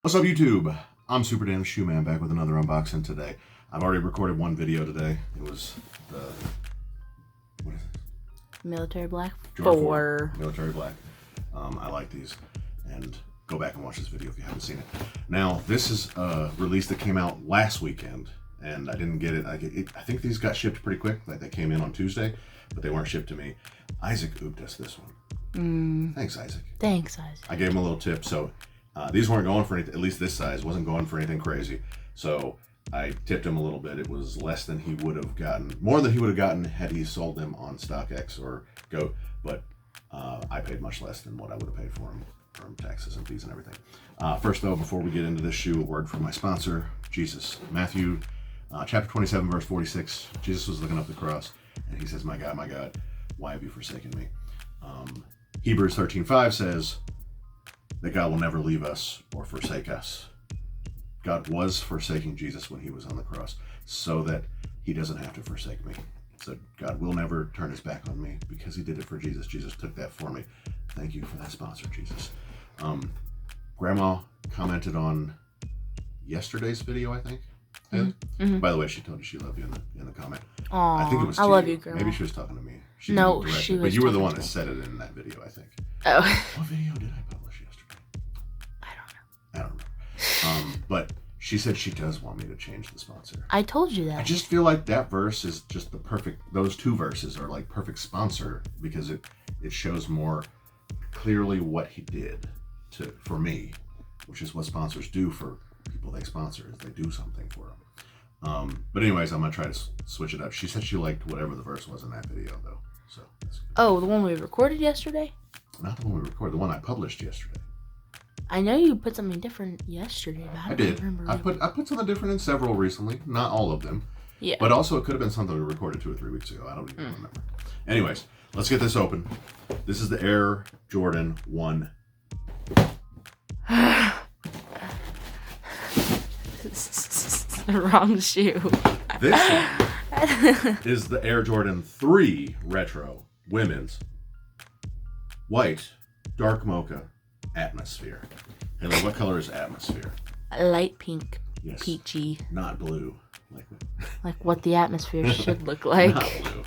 What's up, YouTube? I'm Super Dan the Shoe Man back with another unboxing today. I've already recorded one video today. It was the what is it? Military Black Jordan 4. Military Black. I like these, and go back and watch this video if you haven't seen it. Now, this is a release that came out last weekend, and I didn't get it. I think these got shipped pretty quick. Like they came in on Tuesday, but they weren't shipped to me. Isaac ooped us this one. Thanks, Isaac. Thanks, Isaac. I gave him a little tip, so. These weren't going for anything, at least this size wasn't going for anything crazy. So I tipped him a little bit. It was less than he would have gotten, more than he would have gotten had he sold them on StockX or Goat. But I paid much less than what I would have paid for them from taxes and fees and everything. First though, before we get into this shoe, a word from my sponsor, Jesus. Matthew chapter 27, verse 46. Jesus was looking up the cross and he says, my God, why have you forsaken me? Hebrews 13:5 says, that God will never leave us or forsake us. God was forsaking Jesus when he was on the cross so that he doesn't have to forsake me. So God will never turn his back on me because he did it for Jesus. Jesus took that for me. Thank you for that sponsor, Jesus. Grandma commented on yesterday's video, I think. Mm-hmm. By the way, she told you she loved you in the comment. Aww, I think it was I love you, Grandma. Maybe she was talking to me. She was. But you were the one that said it in that video, I think. Oh. What video did I publish yesterday? I don't know. But she said she does want me to change the sponsor. I told you that. I just feel like that verse is just the perfect, those two verses are like perfect sponsor because it shows more clearly what he did for me, which is what sponsors do for people they sponsor, is they do something for them. But anyways, I'm going to try to switch it up. She said she liked whatever the verse was in that video though. So that's good. Oh, the one we recorded yesterday? Not the one we recorded, the one I published yesterday. I know you put something different yesterday, but I don't remember. I put something different in several recently, not all of them. Yeah. But also it could have been something we recorded 2 or 3 weeks ago. I don't even remember. Anyways, let's get this open. This is the Air Jordan 1. The wrong shoe. This one is the Air Jordan 3 Retro Women's White Dark Mocha Atmosphere. And what color is Atmosphere? Light pink. Yes. Peachy. Not blue. Like what the atmosphere should look like. Not blue.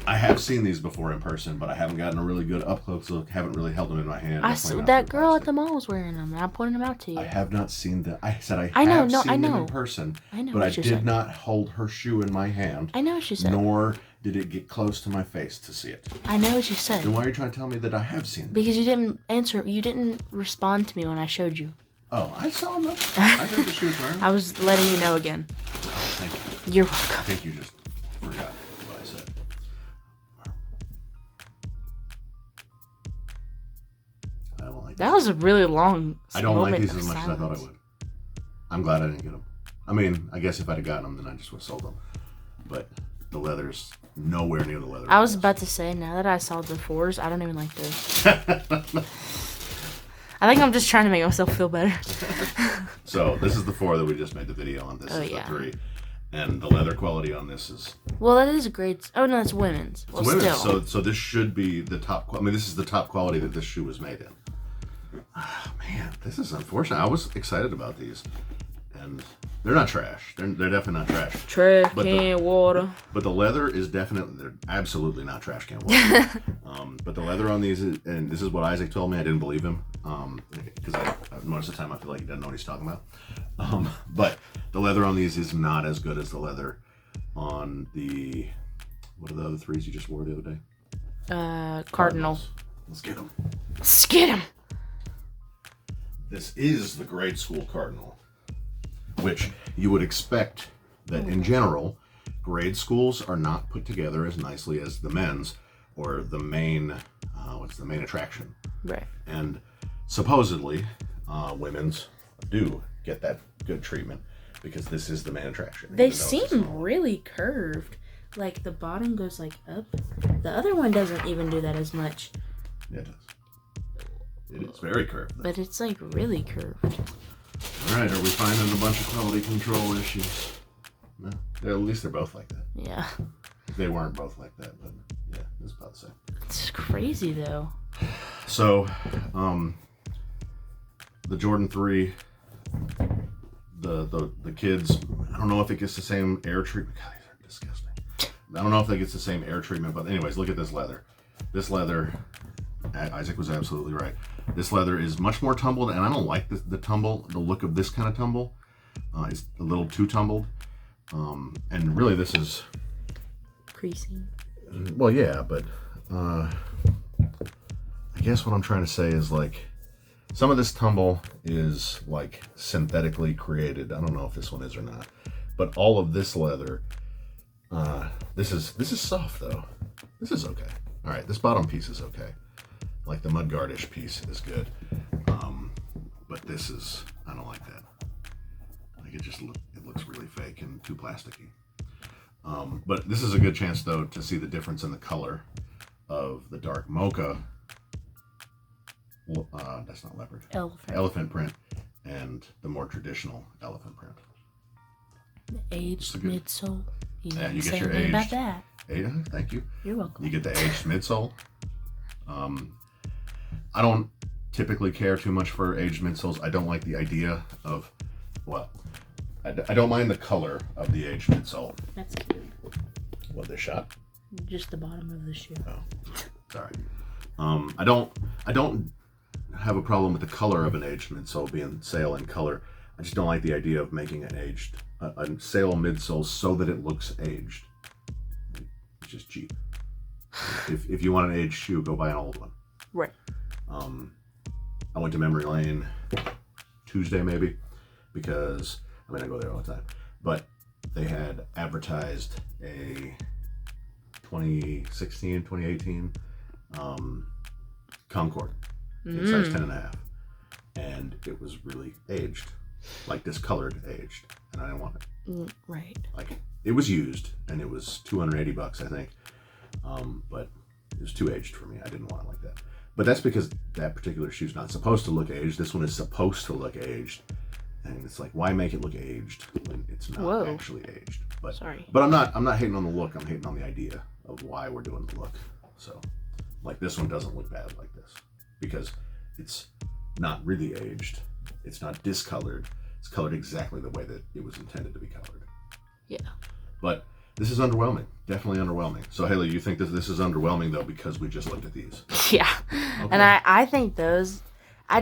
I have seen these before in person, but I haven't gotten a really good up close look. Haven't really held them in my hand. I saw that girl at the mall was wearing them, and I'm pointing them out to you. I have not seen them. I said I have seen them in person, but I did not hold her shoe in my hand. I know what you said. Nor did it get close to my face to see it. I know what you said. Then why are you trying to tell me that I have seen them? Because you didn't answer. You didn't respond to me when I showed you. Oh, I saw them. I heard the shoe was wearing. I was letting you know again. Thank you. You're welcome. I think you just forgot what I said. I don't like that was a really long I don't like these as much silence. as I thought I would. I'm glad I didn't get them. I mean, I guess if I'd have gotten them, then I just would have sold them. But the leather's nowhere near the leather. I was about to say, now that I saw the 4s, I don't even like those. I think I'm just trying to make myself feel better. So this is the 4 that we just made the video on. This is the 3. And the leather quality on this is... Well, that is a great... Oh, no, it's women's. Well, it's women's, still. so this should be the top... I mean, this is the top quality that this shoe was made in. Oh, man, this is unfortunate. I was excited about these. And they're not trash. They're definitely not trash. Trash can water. But the leather is definitely... They're absolutely not trash can water. But the leather on these... And this is what Isaac told me. I didn't believe him. Because most of the time I feel like he doesn't know what he's talking about. But the leather on these is not as good as the leather on the... What are the other 3s you just wore the other day? Cardinal. Let's get them. Let's get them. This is the grade school Cardinal, which you would expect that in general, grade schools are not put together as nicely as the men's or the main, what's the main attraction. Right. And supposedly, women's do get that good treatment because this is the main attraction. They seem really curved. Like the bottom goes like up. The other one doesn't even do that as much. Yeah, it does. It is very curved. But it's like really curved. All right, are we finding a bunch of quality control issues? No, at least they're both like that. Yeah. They weren't both like that, but yeah, it's about the same. It's crazy though. So, the Jordan 3, the kids, I don't know if it gets the same air treatment. God, these are disgusting. I don't know if it gets the same air treatment, but anyways, look at this leather. This leather, Isaac was absolutely right. This leather is much more tumbled, and I don't like the tumble, the look of this kind of tumble. It's a little too tumbled. And really this is... creasing. Well, yeah, but I guess what I'm trying to say is like, some of this tumble is like synthetically created. I don't know if this one is or not, but all of this leather, this is soft though. This is okay. All right, this bottom piece is okay. Like the mudguardish piece is good, but this is, I don't like that. Like it looks really fake and too plasticky. But this is a good chance though to see the difference in the color of the dark mocha. Well, that's not leopard. Elephant print, and the more traditional elephant print. The aged midsole. Yeah, you get your aged. About that. Thank you. You're welcome. You get the aged midsole. I don't typically care too much for aged midsoles. I don't like the idea of, well, I don't mind the color of the aged midsole. That's cute. What, they shot? Just the bottom of the shoe. Oh, sorry. I don't have a problem with the color of an aged midsole being sail in color. I just don't like the idea of making a sail midsole so that it looks aged. It's just cheap. If you want an aged shoe, go buy an old one. Right. I went to Memory Lane Tuesday maybe, because I go there all the time, but they had advertised a 2016, 2018 Concord in size 10.5, and it was really aged, like discolored aged, and I didn't want it. Right. Like, it was used, and it was $280, I think, but it was too aged for me. I didn't want it like that. But that's because that particular shoe's not supposed to look aged. This one is supposed to look aged. And it's like, why make it look aged when it's not actually aged? But sorry. But I'm not hating on the look. I'm hating on the idea of why we're doing the look. So, like, this one doesn't look bad like this because it's not really aged. It's not discolored. It's colored exactly the way that it was intended to be colored. Yeah. But this is underwhelming. Definitely underwhelming. So, Haley, you think that this is underwhelming, though, because we just looked at these? Yeah. Okay. And I think those... I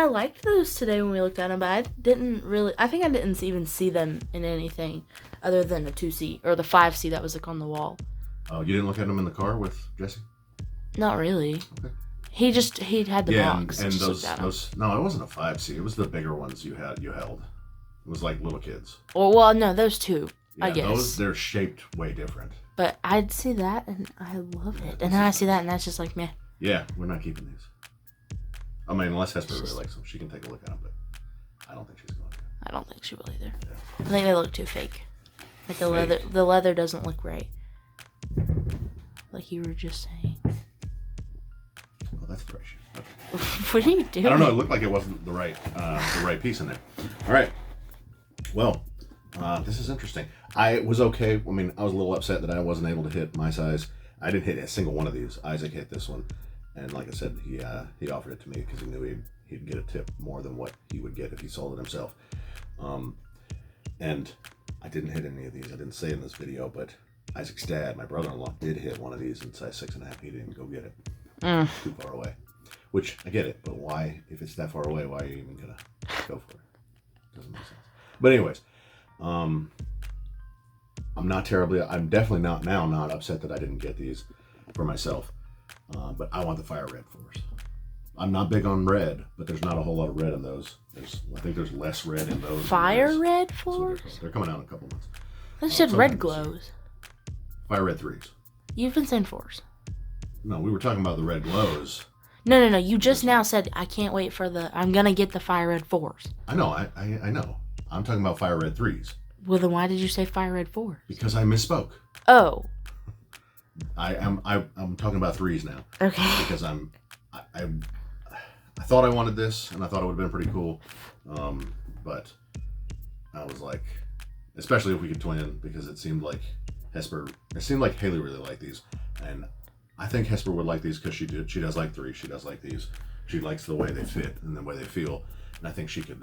liked those today when we looked at them, but I think I didn't even see them in anything other than the 2C, or the 5C that was like on the wall. Oh, you didn't look at them in the car with Jesse? Not really. Okay. He had the box. And those, no, it wasn't a 5C. It was the bigger ones you held. It was like little kids. Well, no, those two, yeah, I guess. They're shaped way different. But I'd see that, and I love it. And then I see that, and that's just like, meh. Yeah, we're not keeping these. I mean, unless Hesper really likes them, she can take a look at them, but I don't think she's going to. I don't think she will either. Yeah. I think they look too fake. Like the leather doesn't look right. Like you were just saying. Oh, that's the right shoe. Okay. What are you doing? I don't know. It looked like it wasn't the right piece in there. All right. Well, this is interesting. I was okay. I mean, I was a little upset that I wasn't able to hit my size. I didn't hit a single one of these. Isaac hit this one. And like I said, he offered it to me because he knew he'd get a tip more than what he would get if he sold it himself. And I didn't hit any of these. I didn't say in this video, but Isaac's dad, my brother-in-law, did hit one of these in size 6.5. He didn't go get it. It's too far away. Which, I get it, but why, if it's that far away, why are you even going to go for it? Doesn't make sense. But anyways, I'm definitely not upset that I didn't get these for myself. But I want the fire red fours. I'm not big on red, but there's not a whole lot of red in those. I think there's less red in those. Fire red fours? So they're coming out in a couple months. They said red glows. Fire red threes. You've been saying fours. No, we were talking about the red glows. No. You just now said, I can't wait for I'm going to get the fire red fours. I know. I know. I'm talking about fire red threes. Well, then why did you say fire red fours? Because I misspoke. Oh. I'm talking about threes now. Okay. Because I thought I wanted this, and I thought it would have been pretty cool. But I was like, especially if we could twin, because it seemed like Haley really liked these, and I think Hesper would like these because she does like threes. She does like these. She likes the way they fit and the way they feel. And I think she could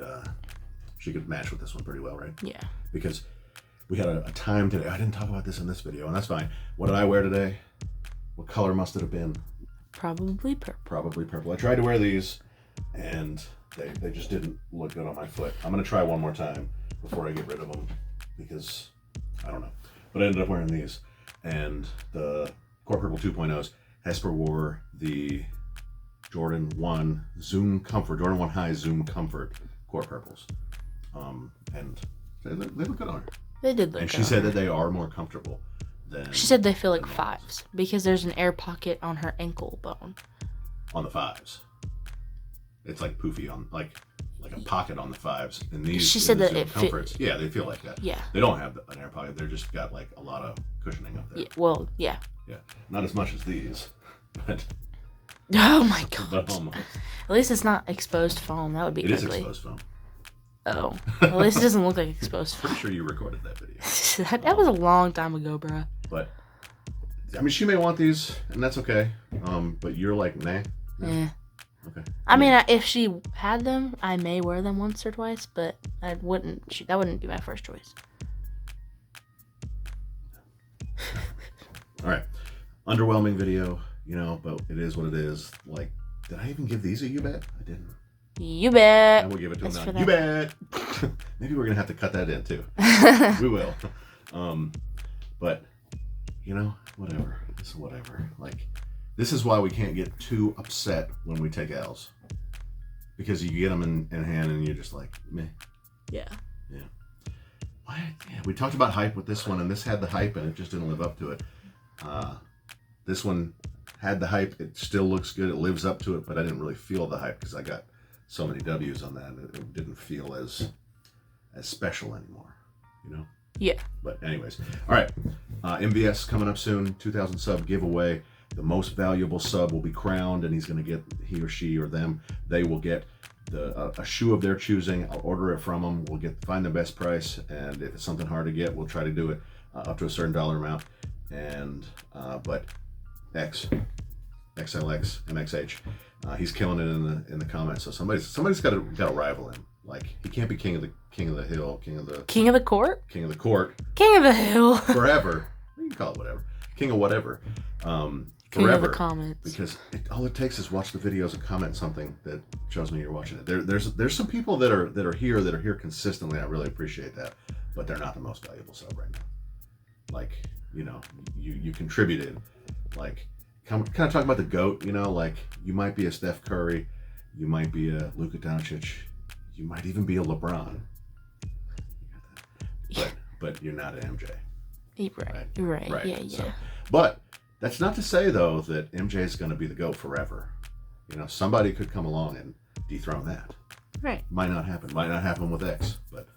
match with this one pretty well, right? Yeah. Because we had a time today. I didn't talk about this in this video, and that's fine. What did I wear today? What color must it have been? Probably purple. Probably purple. I tried to wear these, and they just didn't look good on my foot. I'm going to try one more time before I get rid of them, because I don't know. But I ended up wearing these. And the Court Purple 2.0s, Hesper wore the Jordan 1 Zoom Comfort, Jordan 1 High Zoom Comfort Court Purples. And they look good on her. They did look good. And she said that they are more comfortable than... She said they feel like 5s because there's an air pocket on her ankle bone. On the 5s. It's like poofy on, like a pocket on the 5s. And these, she said that Zoom it Comforts, yeah, they feel like that. Yeah. They don't have an air pocket. They're just got like a lot of cushioning up there. Yeah, well, yeah. Yeah. Not as much as these, but... Oh my god. But almost. At least it's not exposed foam. That would be ugly. It is exposed foam. Oh. At least it doesn't look like exposed foam. Pretty sure you recorded that video. that was a long time ago, bruh. But, I mean, she may want these, and that's okay. But you're like, nah. Yeah. Okay. I mean, if she had them, I may wear them once or twice, but I wouldn't. That wouldn't be my first choice. All right. Underwhelming video, you know, but it is what it is. Like, did I even give these a you bet? I didn't. You bet. I will give it to That's him for now. that. You bet. Maybe we're gonna have to cut that in too. We will. But you know, whatever. It's whatever. Like, this is why we can't get too upset when we take L's, because you get them in hand and you're just like, meh. Yeah. Yeah. What? Yeah. We talked about hype with this one, and this had the hype, and it just didn't live up to it. This one had the hype. It still looks good. It lives up to it, but I didn't really feel the hype because I got so many W's on that. It didn't feel as special anymore, you know? Yeah. But anyways, all right. MVS coming up soon. 2,000 sub giveaway. The most valuable sub will be crowned, and he's going to get, he or she or them, they will get a shoe of their choosing. I'll order it from them. We'll find the best price, and if it's something hard to get, we'll try to do it up to a certain dollar amount. And but X, XLX, MXH, he's killing it in the comments. So somebody's got to rival him. Like, he can't be king of the hill, king of the court, King of the hill. forever. You can call it whatever. King of whatever. King Forever. of the comments. Because all it takes is watch the videos and comment something that shows me you're watching it. There's some people that are here consistently. I really appreciate that, but they're not the most valuable sub right now. Like, you know, you contributed. Like, kind of talking about the GOAT. You know, like, you might be a Steph Curry, you might be a Luka Doncic, you might even be a LeBron. But you're not an MJ. Right. Yeah. So, but that's not to say, though, that MJ is going to be the GOAT forever. You know, somebody could come along and dethrone that. Right. Might not happen. Might not happen with X, but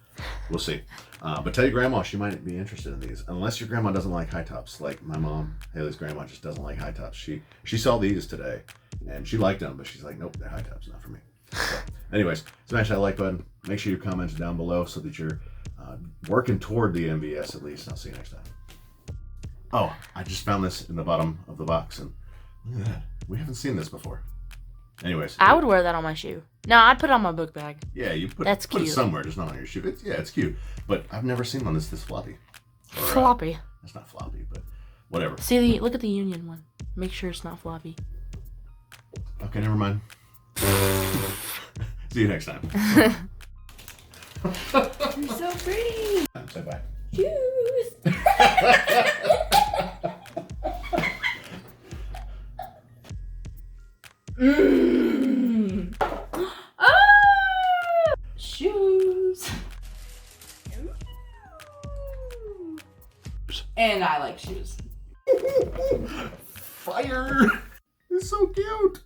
we'll see. But tell your grandma she might be interested in these, unless your grandma doesn't like high tops. Like my mom, Haley's grandma, just doesn't like high tops. She saw these today, and she liked them, but she's like, nope, they're high tops, not for me. So, anyways, smash that like button. Make sure you comment down below so that you're working toward the MVS at least. I'll see you next time. Oh, I just found this in the bottom of the box, and look at that. We haven't seen this before. Anyways. I would wear that on my shoe. No, I'd put it on my book bag. Yeah, you put That's it cute. somewhere, just not on your shoe. It's cute. But I've never seen one that's this floppy. Or, Floppy. It's not floppy, but whatever. See, look at the Union one. Make sure it's not floppy. Okay, never mind. See you next time. You're so pretty. Say bye. Shoes. Ah! Shoes. And I like shoes. Fire! It's so cute.